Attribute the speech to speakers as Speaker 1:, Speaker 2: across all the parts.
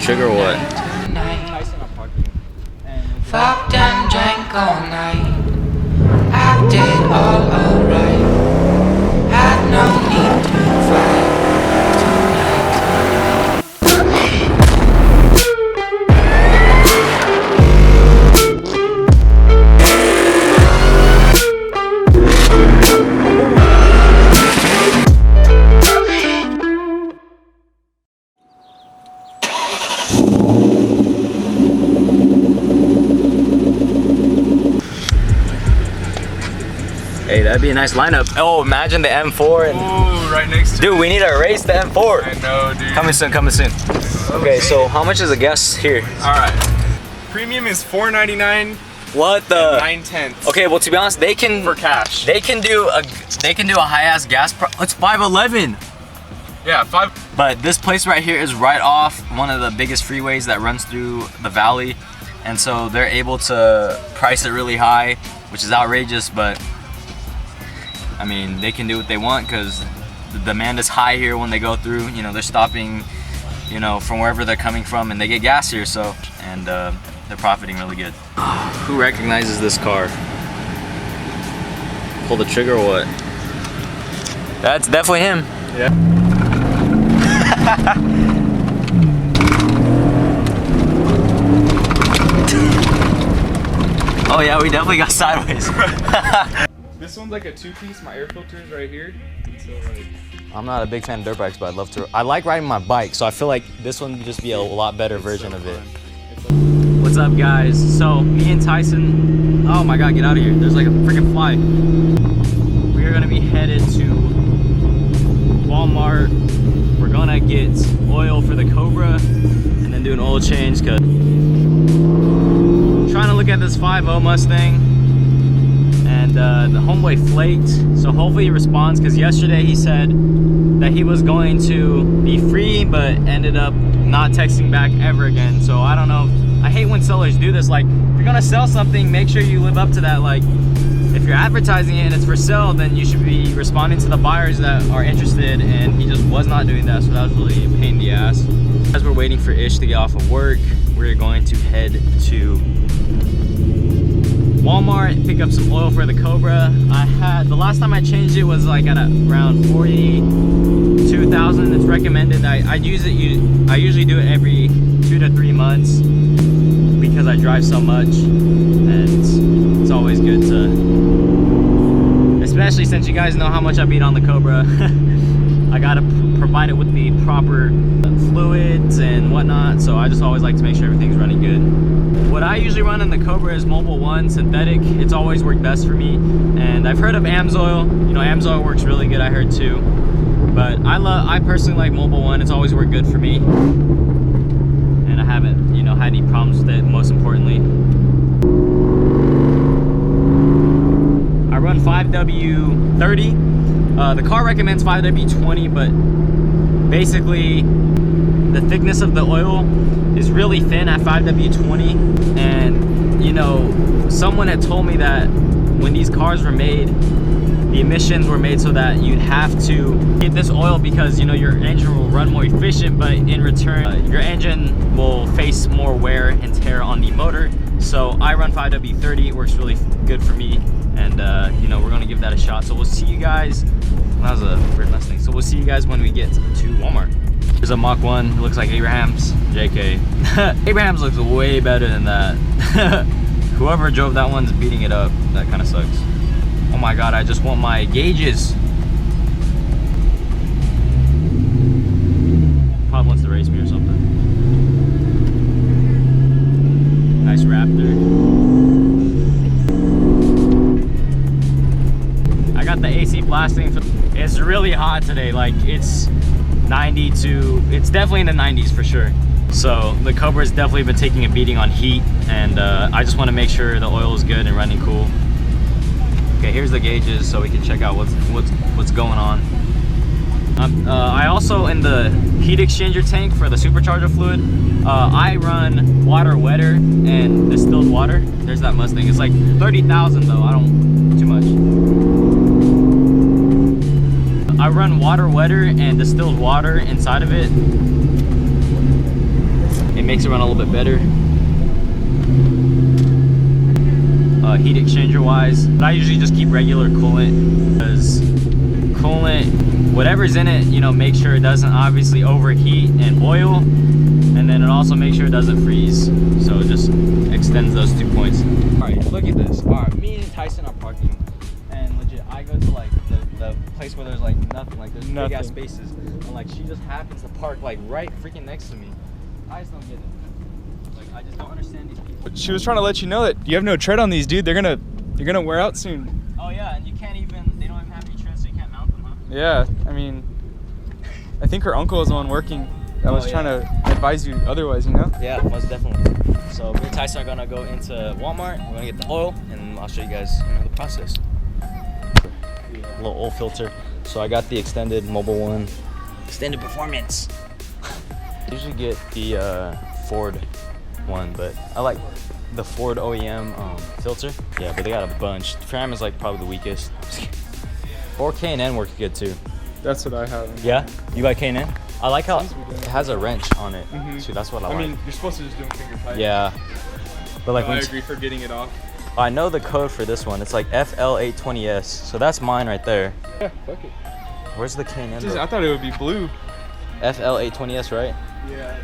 Speaker 1: trigger or what?
Speaker 2: Tyson and I.
Speaker 3: Fucked and drank all night. Acted all alright. Had no need to fight
Speaker 1: Hey, that'd be a nice lineup. Oh, imagine the M4 and...
Speaker 4: Ooh, right next to
Speaker 1: Dude, we need to race the M4.
Speaker 4: I know, dude.
Speaker 1: Coming soon, coming soon. Okay, so how much is the gas here?
Speaker 4: Alright. Premium is $4.99.
Speaker 1: What the?
Speaker 4: 9/10.
Speaker 1: Okay, well to be honest, they can
Speaker 4: For cash.
Speaker 1: They can do a high ass gas. It's 511.
Speaker 4: Yeah, 5.
Speaker 1: But this place right here is right off one of the biggest freeways that runs through the valley, and so they're able to price it really high, which is outrageous. But I mean, they can do what they want because the demand is high here when they go through. You know, they're stopping, you know, from wherever they're coming from, and they get gas here. So, and they're profiting really good. Who recognizes this car? Pull the trigger or what? That's definitely him.
Speaker 4: Yeah.
Speaker 1: Oh yeah, we definitely got sideways.
Speaker 4: This one's like a 2-piece. My air filter is right here. So like,
Speaker 1: I'm not a big fan of dirt bikes, but I'd love to. I like riding my bike, so I feel like this one would just be a lot better version of it. What's up, guys? So me and Tyson. Oh my God, get out of here! There's like a freaking fly. We are gonna be headed to Walmart. We're gonna get oil for the Cobra and then do an oil change. Cause I'm trying to look at this 5.0 Mustang, and the homeboy flaked. So hopefully he responds, because yesterday he said that he was going to be free, but ended up not texting back ever again. So I don't know. I hate when sellers do this. Like, if you're gonna sell something, make sure you live up to that. Like, if you're advertising it and it's for sale, then you should be responding to the buyers that are interested, and he just was not doing that, so that was really a pain in the ass. As we're waiting for Ish to get off of work, we're going to head to Walmart, pick up some oil for the Cobra. The last time I changed it was like at around 42,000. It's recommended. I usually do it every 2 to 3 months because I drive so much, and it's always good to, especially since you guys know how much I beat on the Cobra. I gotta provide it with the proper fluids and whatnot, so I just always like to make sure everything's running good. What I usually run in the Cobra is Mobil 1 synthetic. It's always worked best for me, and I've heard of AMSOIL. You know, AMSOIL works really good, I heard too. But I personally like Mobil 1. It's always worked good for me, and I haven't, you know, had any problems with it. Most importantly, I run 5W30. The car recommends 5W20, but basically the thickness of the oil is really thin at 5W20. And you know, someone had told me that when these cars were made, the emissions were made so that you'd have to get this oil because, you know, your engine will run more efficient, but in return your engine will face more wear and tear on the motor. So I run 5W30. It works really good for me, and you know, we're gonna give that a shot. So we'll see you guys. That was a weird Mustang. So we'll see you guys when we get to Walmart. There's a Mach 1. It looks like Abraham's. JK. Abraham's looks way better than that. Whoever drove that one's beating it up. That kind of sucks. Oh my God, I just want my gauges. Probably wants to race me or something. Nice Raptor. I got the AC blasting. It's really hot today. Like, it's 90 to, it's definitely in the 90s for sure. So the Cobra's definitely been taking a beating on heat, and I just want to make sure the oil is good and running cool. Okay, here's the gauges so we can check out what's going on. I also, in the heat exchanger tank for the supercharger fluid, I run water wetter and distilled water. There's that Mustang. It's like 30,000 though. I don't too much. I run water wetter and distilled water inside of it. It makes it run a little bit better. Heat exchanger wise, but I usually just keep regular coolant, because coolant, whatever's in it, you know, make sure it doesn't obviously overheat and oil, and then it also makes sure it doesn't freeze, so it just extends those 2 points.
Speaker 2: All right, look at this. All right, me and Tyson are parking, and legit, I go to like the place where there's like nothing, like there's big ass spaces, and like she just happens to park like right freaking next to me. I just don't get it. Like I just don't understand these people.
Speaker 4: She was trying to let you know that you have no tread on these, dude. You're gonna wear out soon.
Speaker 1: Oh yeah, and you can't even, they don't even have any tread, so you can't mount them, huh?
Speaker 4: Yeah, I mean, I think her uncle is the one working. I was trying to advise you otherwise, you know?
Speaker 1: Yeah, most definitely. So me and Tyson are gonna go into Walmart. We're gonna get the oil, and I'll show you guys, you know, the process. A little oil filter. So I got the extended mobile one. Extended performance. I usually get the Ford one, but I like the Ford OEM filter. Yeah, but they got a bunch. Fram is like probably the weakest. Or K&N works good too.
Speaker 4: That's what I have.
Speaker 1: Yeah? You like K&N? I like how it has a wrench on it too. That's what I like.
Speaker 4: I mean, you're supposed to just do them finger tight.
Speaker 1: Yeah. But like
Speaker 4: I agree for getting it off.
Speaker 1: I know the code for this one. It's like FL820S. So that's mine right there.
Speaker 4: Yeah, fuck it.
Speaker 1: Where's the K&N?
Speaker 4: I thought it would be blue.
Speaker 1: FL820S, right?
Speaker 4: Yeah.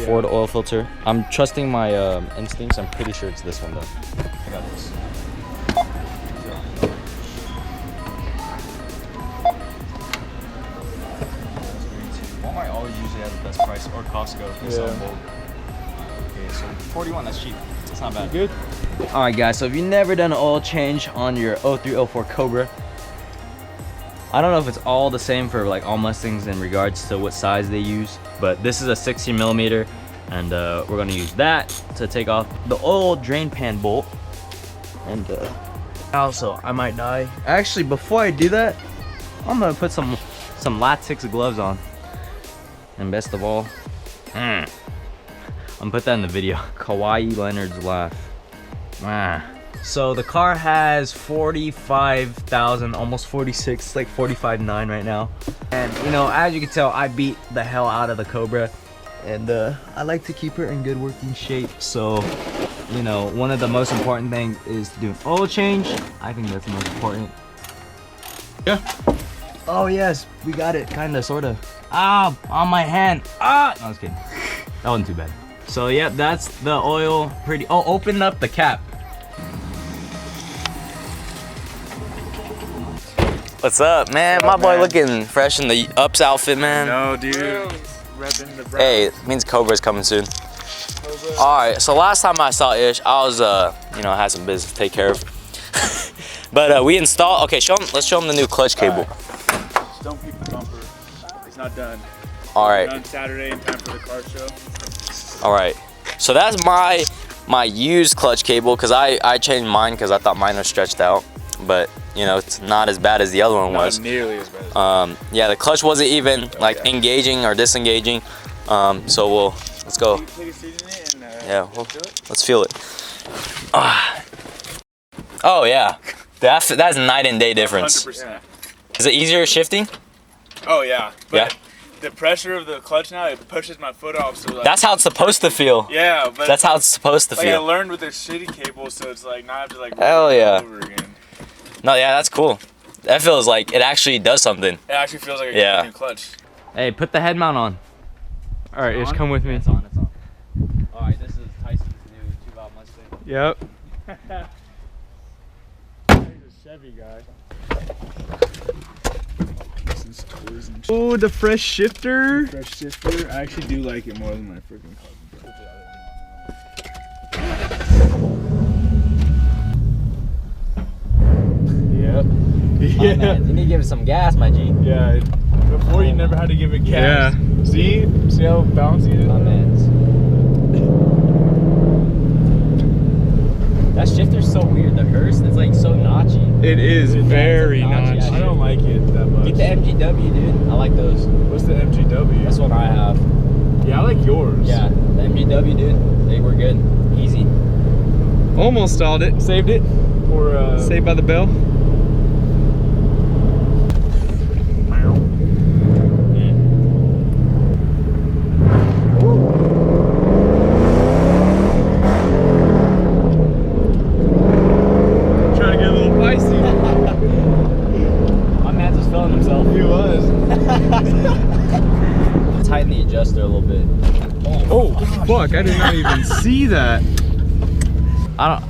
Speaker 1: Ford oil filter. I'm trusting my instincts. I'm pretty sure it's this one though. I got this. Walmart always usually has the best price, or Costco if they sell in bulk. Okay, so 41, that's cheap. That's not bad.
Speaker 4: Good.
Speaker 1: Alright guys, so if you've never done an oil change on your 0304 Cobra, I don't know if it's all the same for like all Mustangs in regards to what size they use, but this is a 60 millimeter, and we're gonna use that to take off the oil drain pan bolt. And also, I might die. Actually, before I do that, I'm gonna put some latex gloves on. And best of all, I'm gonna put that in the video. Kawhi Leonard's laugh. So the car has 45,000, almost 46, like 45.9 right now. And you know, as you can tell, I beat the hell out of the Cobra, and I like to keep her in good working shape. So, you know, one of the most important things is to do an oil change. I think that's the most important.
Speaker 4: Yeah.
Speaker 1: Oh yes, we got it, kinda, sorta. Ah, on my hand. Ah, no, I was kidding. That wasn't too bad. So yeah, that's the oil. Pretty. Oh, open up the cap. What's up, man? My boy looking fresh in the Ups outfit, man.
Speaker 4: No, dude.
Speaker 1: Hey, it means Cobra's coming soon. All right, so last time I saw Ish, I was, you know, I had some business to take care of. But we installed. Okay, let's show him the new clutch cable.
Speaker 4: Just don't peep the bumper. It's not done.
Speaker 1: All right.
Speaker 4: Done Saturday in time for the car show.
Speaker 1: All right. So that's my used clutch cable, because I changed mine because I thought mine was stretched out, but you know, it's not as bad as the other one was.
Speaker 4: Not nearly as bad.
Speaker 1: Yeah, the clutch wasn't even like engaging or disengaging. So let's go.
Speaker 4: Take a seat in it and,
Speaker 1: yeah, let's feel it. Oh yeah, that's night and day difference.
Speaker 4: 100%.
Speaker 1: Is it easier shifting?
Speaker 4: Oh yeah. But
Speaker 1: Yeah.
Speaker 4: the pressure of the clutch now, it pushes my foot off. So like,
Speaker 1: That's how it's supposed to feel.
Speaker 4: yeah, but
Speaker 1: That's how it's supposed to
Speaker 4: like I
Speaker 1: feel.
Speaker 4: learned with this shitty cable, so it's like not have to like
Speaker 1: Hell
Speaker 4: roll it
Speaker 1: yeah.
Speaker 4: over again.
Speaker 1: No, yeah, that's cool. That feels like it actually does something.
Speaker 4: It actually feels like a
Speaker 1: Yeah.
Speaker 4: new clutch.
Speaker 1: Hey, put the head mount on.
Speaker 4: All right, Ish, come with me.
Speaker 1: It's on. All right, this is Tyson's new 2-valve Mustang.
Speaker 4: Yep. He's a Chevy guy. Oh, the fresh shifter. Fresh shifter. I actually do like it more than my freaking carbon. Yep.
Speaker 1: Oh, man, you need to give it some gas, my G.
Speaker 4: Yeah. Before you never had to give it gas. Yeah. See how bouncy it is?
Speaker 1: Oh, man. That shifter's so weird. The Hearst, it's like so notchy.
Speaker 4: It is very
Speaker 1: notchy.
Speaker 4: notchy. I don't like it that much.
Speaker 1: Get the MGW, dude. I like those.
Speaker 4: What's the MGW?
Speaker 1: That's what I have.
Speaker 4: Yeah, I like yours.
Speaker 1: Yeah, the MGW, dude. They were good. Easy.
Speaker 4: Almost stalled it. Saved it. For Saved by the Bell. Oh, fuck, I did not even see that.
Speaker 1: I don't.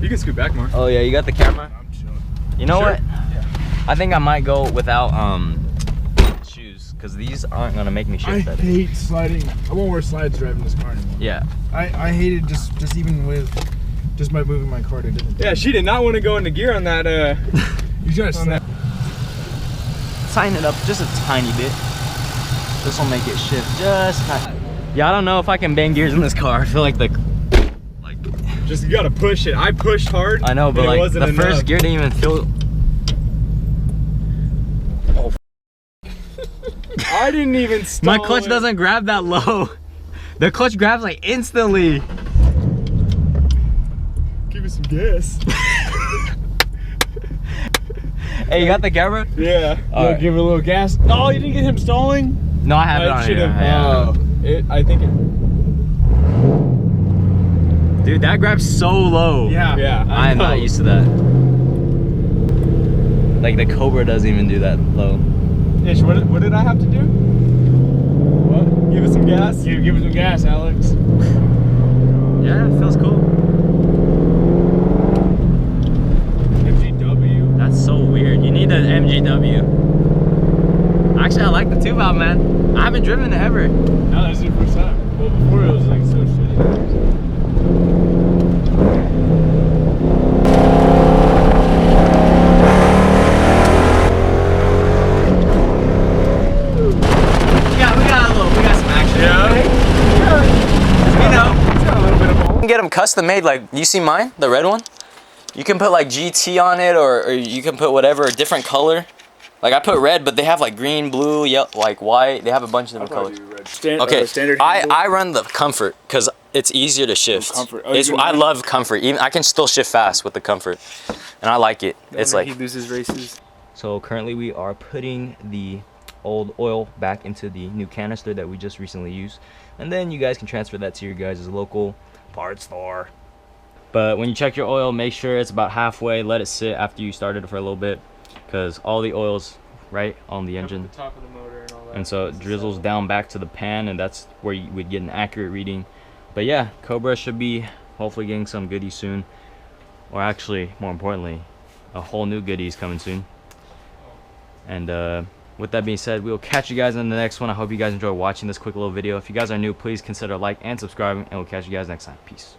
Speaker 4: You can scoot back more.
Speaker 1: Oh yeah, you got the camera.
Speaker 4: I'm chilling.
Speaker 1: You know
Speaker 4: Sure.
Speaker 1: what? I think I might go without shoes, because these aren't gonna make me
Speaker 5: I
Speaker 1: shift better.
Speaker 5: hate sliding. I won't wear slides driving this car anymore.
Speaker 1: Yeah.
Speaker 5: I hate it just even with just by moving my car to different.
Speaker 4: Yeah, she did not want to go into gear on that.
Speaker 5: You gotta snap.
Speaker 1: Tighten it up just a tiny bit. This will make it shift just tiny. Yeah, I don't know if I can bang gears in this car. I feel like
Speaker 4: Just you gotta push it. I pushed hard.
Speaker 1: I know, but
Speaker 4: and it
Speaker 1: like
Speaker 4: wasn't
Speaker 1: the first
Speaker 4: enough.
Speaker 1: gear didn't even feel.
Speaker 4: I didn't even stall
Speaker 1: My clutch
Speaker 4: it.
Speaker 1: doesn't grab that low. The clutch grabs like instantly.
Speaker 4: Give me some gas.
Speaker 1: Hey, you got the camera?
Speaker 4: Yeah.
Speaker 1: Alright.
Speaker 5: Give it a little gas. Oh, you didn't get him stalling?
Speaker 1: No, I have it on
Speaker 4: should
Speaker 1: here.
Speaker 4: have.
Speaker 1: Yeah.
Speaker 4: I think it.
Speaker 1: Dude, that grabs so low.
Speaker 4: Yeah.
Speaker 1: I am not used to that. Like the Cobra doesn't even do that low.
Speaker 4: Ish, what did I have to do? What? Give it some gas?
Speaker 5: Give it some gas, Alex.
Speaker 1: Yeah, it feels cool.
Speaker 4: MGW.
Speaker 1: That's so weird. You need an MGW. Actually, I like the 2-valve, man. I haven't driven it ever.
Speaker 5: Now that's your first time. Well, before it was like so shitty.
Speaker 1: We got some action.
Speaker 4: Yeah.
Speaker 1: You know.
Speaker 4: It's got a little bit of
Speaker 1: You can get them custom made. Like, you see mine, the red one? You can put like GT on it, or you can put whatever, a different color. Like I put red, but they have like green, blue, yellow, like white. They have a bunch of different colors. Okay,
Speaker 5: standard.
Speaker 1: I run the comfort because it's easier to shift.
Speaker 5: Comfort. Oh,
Speaker 1: It's,
Speaker 5: you do
Speaker 1: I
Speaker 5: that?
Speaker 1: love comfort. Even I can still shift fast with the comfort, and I like it. It's like
Speaker 4: he loses races.
Speaker 1: so. Currently, we are putting the old oil back into the new canister that we just recently used, and then you guys can transfer that to your guys' local parts store. But when you check your oil, make sure it's about halfway. Let it sit after you started it for a little bit, because all the oil's right on the engine.
Speaker 4: The top of the motor and all that.
Speaker 1: And so it drizzles down back to the pan, and that's where you would get an accurate reading. But yeah, Cobra should be hopefully getting some goodies soon, or actually more importantly, a whole new goodies coming soon. And with that being said, we will catch you guys in the next one. I hope you guys enjoy watching this quick little video. If you guys are new, please consider like and subscribing, and we'll catch you guys next time. Peace.